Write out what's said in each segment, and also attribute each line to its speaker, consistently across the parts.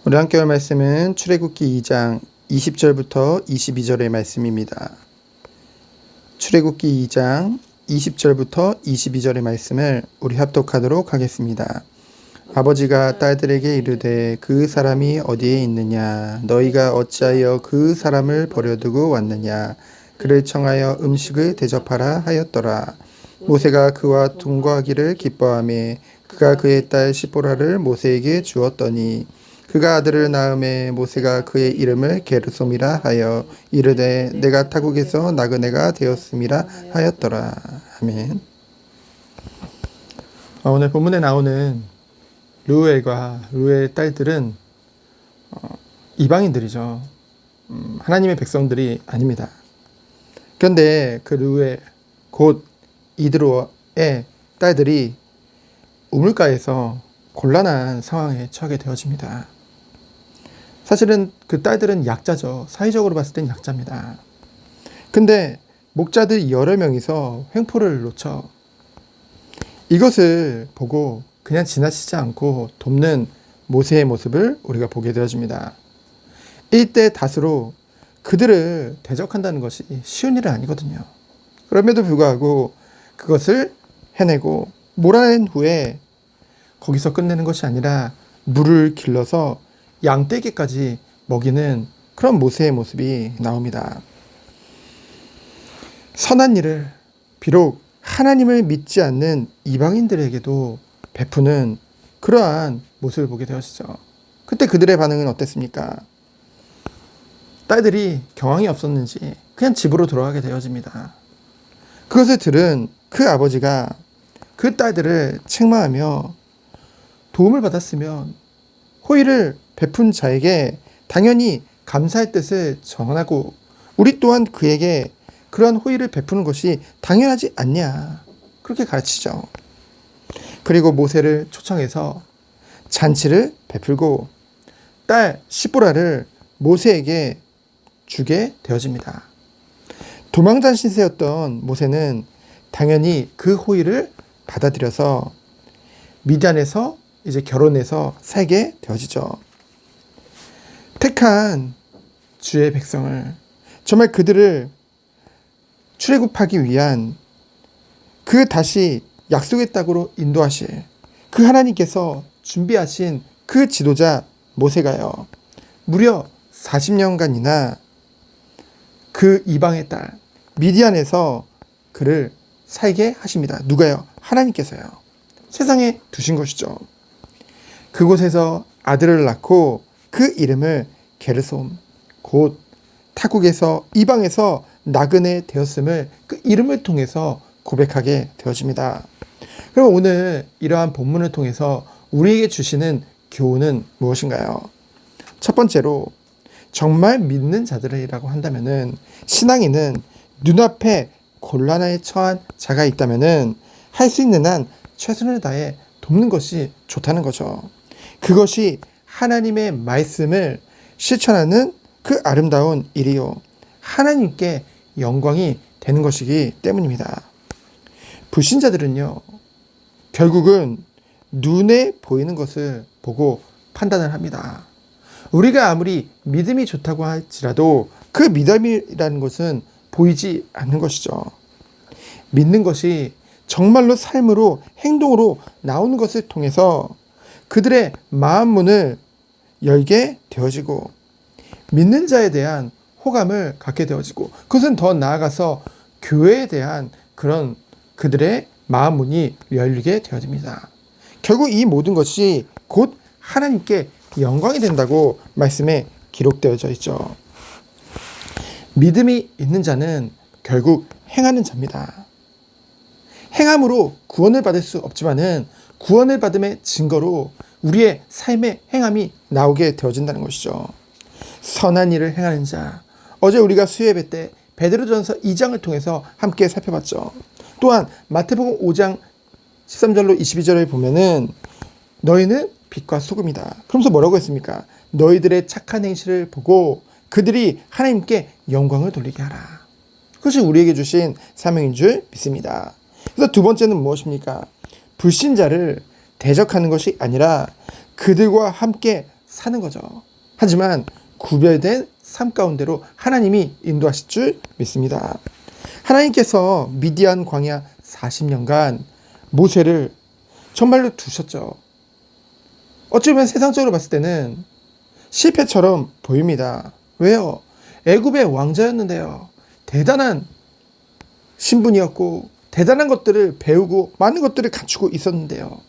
Speaker 1: 우리 함께 할 말씀은 출애굽기 2장 20절부터 22절의 말씀입니다. 출애굽기 2장 20절부터 22절의 말씀을 우리 합독하도록 하겠습니다. 아버지가 딸들에게 이르되 그 사람이 어디에 있느냐 너희가 어찌하여 그 사람을 버려두고 왔느냐 그를 청하여 음식을 대접하라 하였더라. 모세가 그와 동거하기를 기뻐하며 그가 그의 딸 시보라를 모세에게 주었더니 그가 아들을 낳음에 모세가 그의 이름을 게르솜이라 하여 이르되 내가 타국에서 나그네가 되었음이라 하였더라. 아멘. 오늘 본문에 나오는 르우엘과 르우엘의 딸들은 이방인들이죠. 하나님의 백성들이 아닙니다. 그런데 그 르우엘 곧 이드로의 딸들이 우물가에서 곤란한 상황에 처하게 되어집니다. 사실은 그 딸들은 약자죠. 사회적으로 봤을 땐 약자입니다. 근데 목자들 여러 명이서 횡포를 놓쳐 이것을 보고 그냥 지나치지 않고 돕는 모세의 모습을 우리가 보게 되어집니다. 이때 다수로 그들을 대적한다는 것이 쉬운 일은 아니거든요. 그럼에도 불구하고 그것을 해내고 몰아낸 후에 거기서 끝내는 것이 아니라 물을 길러서 양떼기까지 먹이는 그런 모세의 모습이 나옵니다. 선한 일을 비록 하나님을 믿지 않는 이방인들에게도 베푸는 그러한 모습을 보게 되었죠. 그때 그들의 반응은 어땠습니까? 딸들이 경황이 없었는지 그냥 집으로 돌아가게 되어집니다. 그것을 들은 그 아버지가 그 딸들을 책망하며 도움을 받았으면 호의를 베푼 자에게 당연히 감사의 뜻을 전하고 우리 또한 그에게 그러한 호의를 베푸는 것이 당연하지 않냐 그렇게 가르치죠. 그리고 모세를 초청해서 잔치를 베풀고 딸 시보라를 모세에게 주게 되어집니다. 도망단 신세였던 모세는 당연히 그 호의를 받아들여서 미디안에서 이제 결혼해서 살게 되어지죠. 택한 주의 백성을 정말 그들을 출애굽하기 위한 그 다시 약속의 땅으로 인도하실 그 하나님께서 준비하신 그 지도자 모세가요. 무려 40년간이나 그 이방의 딸 미디안에서 그를 살게 하십니다. 누가요? 하나님께서요. 세상에 두신 것이죠. 그곳에서 아들을 낳고 그 이름을 게르솜 곧 타국에서 이방에서 나그네 되었음을 그 이름을 통해서 고백하게 되어집니다. 그럼 오늘 이러한 본문을 통해서 우리에게 주시는 교훈은 무엇인가요? 첫 번째로 정말 믿는 자들이라고 한다면은 신앙인은 눈앞에 곤란에 처한 자가 있다면은 할 수 있는 한 최선을 다해 돕는 것이 좋다는 거죠. 그것이 하나님의 말씀을 실천하는 그 아름다운 일이요. 하나님께 영광이 되는 것이기 때문입니다. 불신자들은요, 결국은 눈에 보이는 것을 보고 판단을 합니다. 우리가 아무리 믿음이 좋다고 할지라도 그 믿음이라는 것은 보이지 않는 것이죠. 믿는 것이 정말로 삶으로 행동으로 나오는 것을 통해서 그들의 마음 문을 열게 되어지고 믿는 자에 대한 호감을 갖게 되어지고 그것은 더 나아가서 교회에 대한 그런 그들의 마음 문이 열리게 되어집니다. 결국 이 모든 것이 곧 하나님께 영광이 된다고 말씀에 기록되어져 있죠. 믿음이 있는 자는 결국 행하는 자입니다. 행함으로 구원을 받을 수 없지만은 구원을 받음의 증거로 우리의 삶의 행함이 나오게 되어진다는 것이죠. 선한 일을 행하는 자. 어제 우리가 수요예배 때 베드로전서 2장을 통해서 함께 살펴봤죠. 또한 마태복음 5장 13절로 22절을 보면은 너희는 빛과 소금이다. 그러면서 뭐라고 했습니까? 너희들의 착한 행실을 보고 그들이 하나님께 영광을 돌리게 하라. 그것이 우리에게 주신 사명인 줄 믿습니다. 그래서 두 번째는 무엇입니까? 불신자를 대적하는 것이 아니라 그들과 함께 사는 거죠. 하지만 구별된 삶 가운데로 하나님이 인도하실 줄 믿습니다. 하나님께서 미디안 광야 40년간 모세를 정말로 두셨죠. 어쩌면 세상적으로 봤을 때는 실패처럼 보입니다. 왜요? 애굽의 왕자였는데요. 대단한 신분이었고 대단한 것들을 배우고 많은 것들을 갖추고 있었는데요.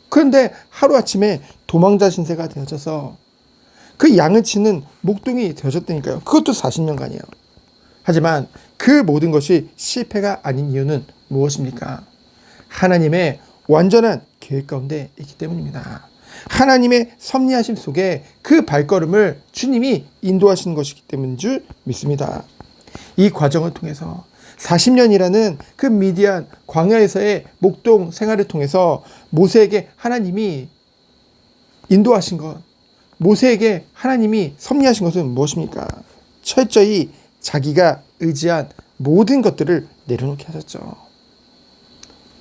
Speaker 1: 그런데 하루아침에 도망자 신세가 되어져서 그 양을 치는 목동이 되어졌다니까요. 그것도 40년간이에요. 하지만 그 모든 것이 실패가 아닌 이유는 무엇입니까? 하나님의 완전한 계획 가운데 있기 때문입니다. 하나님의 섭리하심 속에 그 발걸음을 주님이 인도하시는 것이기 때문인 줄 믿습니다. 이 과정을 통해서 40년이라는 그 미디안 광야에서의 목동 생활을 통해서 모세에게 하나님이 인도하신 것, 모세에게 하나님이 섭리하신 것은 무엇입니까? 철저히 자기가 의지한 모든 것들을 내려놓게 하셨죠.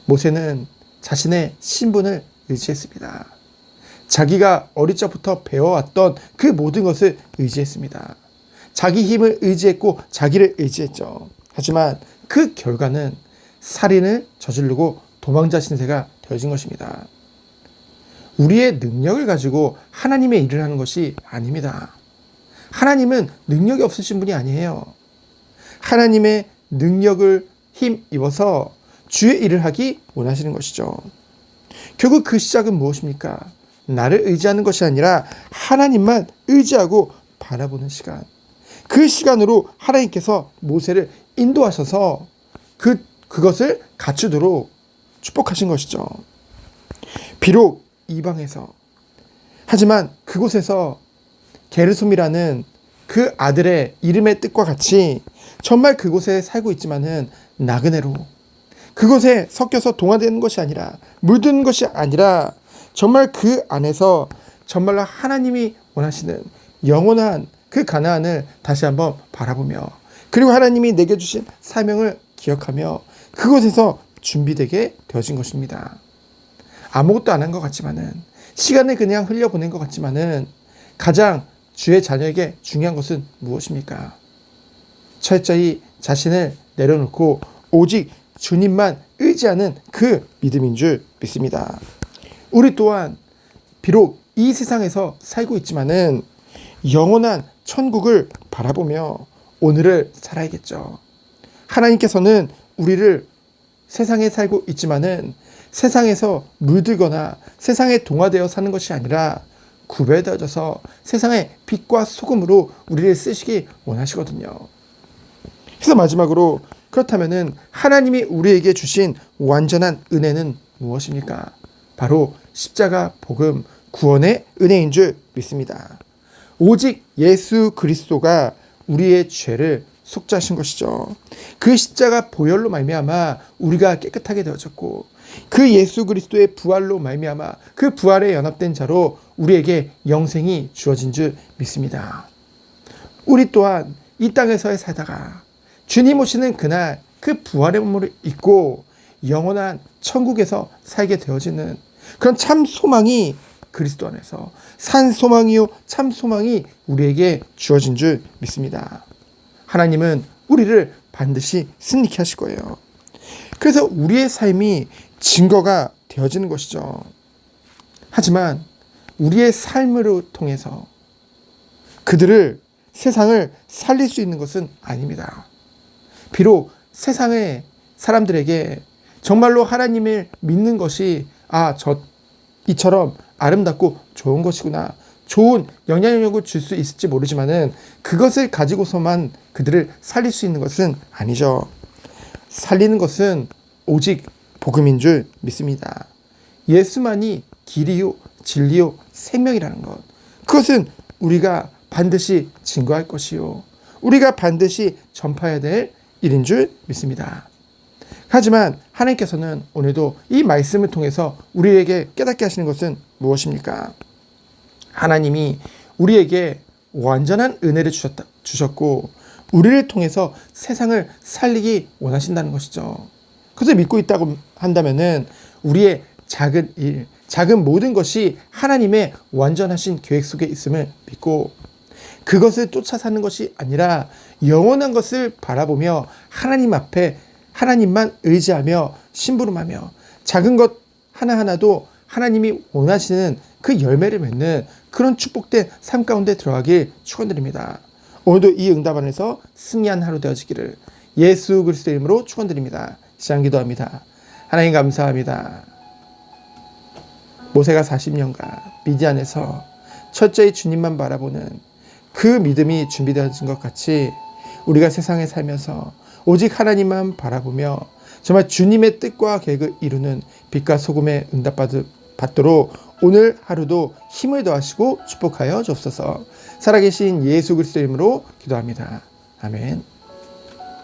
Speaker 1: 모세는 자신의 신분을 의지했습니다. 자기가 어릴 적부터 배워왔던 그 모든 것을 의지했습니다. 자기 힘을 의지했고 자기를 의지했죠. 하지만 그 결과는 살인을 저지르고 도망자 신세가 되어진 것입니다. 우리의 능력을 가지고 하나님의 일을 하는 것이 아닙니다. 하나님은 능력이 없으신 분이 아니에요. 하나님의 능력을 힘입어서 주의 일을 하기 원하시는 것이죠. 결국 그 시작은 무엇입니까? 나를 의지하는 것이 아니라 하나님만 의지하고 바라보는 시간. 그 시간으로 하나님께서 모세를 인도하셔서 그것을 갖추도록 축복하신 것이죠. 비록 이방에서, 하지만 그곳에서 게르솜이라는 그 아들의 이름의 뜻과 같이 정말 그곳에 살고 있지만은 나그네로 그곳에 섞여서 동화되는 것이 아니라 물드는 것이 아니라 정말 그 안에서 정말로 하나님이 원하시는 영원한 그 가나안을 다시 한번 바라보며 그리고 하나님이 내게 주신 사명을 기억하며 그곳에서 준비되게 되어진 것입니다. 아무것도 안 한 것 같지만은 시간을 그냥 흘려보낸 것 같지만은 가장 주의 자녀에게 중요한 것은 무엇입니까? 철저히 자신을 내려놓고 오직 주님만 의지하는 그 믿음인 줄 믿습니다. 우리 또한 비록 이 세상에서 살고 있지만은 영원한 천국을 바라보며 오늘을 살아야겠죠. 하나님께서는 우리를 세상에 살고 있지만은 세상에서 물들거나 세상에 동화되어 사는 것이 아니라 구별되어져서 세상의 빛과 소금으로 우리를 쓰시기 원하시거든요. 그래서 마지막으로 그렇다면은 하나님이 우리에게 주신 완전한 은혜는 무엇입니까? 바로 십자가 복음 구원의 은혜인 줄 믿습니다. 오직 예수 그리스도가 우리의 죄를 속죄하신 것이죠. 그 십자가 보혈로 말미암아 우리가 깨끗하게 되어졌고 그 예수 그리스도의 부활로 말미암아 그 부활에 연합된 자로 우리에게 영생이 주어진 줄 믿습니다. 우리 또한 이 땅에서의 살다가 주님 오시는 그날 그 부활의 몸을 입고 영원한 천국에서 살게 되어지는 그런 참 소망이 그리스도 안에서 산 소망이요 참 소망이 우리에게 주어진 줄 믿습니다. 하나님은 우리를 반드시 승리케 하실 거예요. 그래서 우리의 삶이 증거가 되어지는 것이죠. 하지만 우리의 삶을 통해서 그들을 세상을 살릴 수 있는 것은 아닙니다. 비록 세상의 사람들에게 정말로 하나님을 믿는 것이 이처럼 아름답고 좋은 것이구나, 좋은 영향력을 줄 수 있을지 모르지만은 그것을 가지고서만 그들을 살릴 수 있는 것은 아니죠. 살리는 것은 오직 복음인 줄 믿습니다. 예수만이 길이요 진리요 생명이라는 것, 그것은 우리가 반드시 증거할 것이요 우리가 반드시 전파해야 될 일인 줄 믿습니다. 하지만 하나님께서는 오늘도 이 말씀을 통해서 우리에게 깨닫게 하시는 것은 무엇입니까? 하나님이 우리에게 완전한 은혜를 주셨고 우리를 통해서 세상을 살리기 원하신다는 것이죠. 그것을 믿고 있다고 한다면은 우리의 작은 일, 작은 모든 것이 하나님의 완전하신 계획 속에 있음을 믿고 그것을 쫓아 사는 것이 아니라 영원한 것을 바라보며 하나님 앞에 하나님만 의지하며 심부름하며 작은 것 하나하나도 하나님이 원하시는 그 열매를 맺는 그런 축복된 삶 가운데 들어가길 축원드립니다. 오늘도 이 응답 안에서 승리한 하루 되어지기를 예수 그리스도의 이름으로 축원드립니다. 시작 기도합니다. 하나님 감사합니다. 모세가 40년간 미디안에서 철저히 주님만 바라보는 그 믿음이 준비되어진 것 같이 우리가 세상에 살면서 오직 하나님만 바라보며 정말 주님의 뜻과 계획을 이루는 빛과 소금의 응답받도록 오늘 하루도 힘을 더하시고 축복하여 주옵소서. 살아계신 예수 그리스도의 이름으로 기도합니다. 아멘.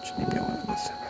Speaker 1: 주님 영원한 것을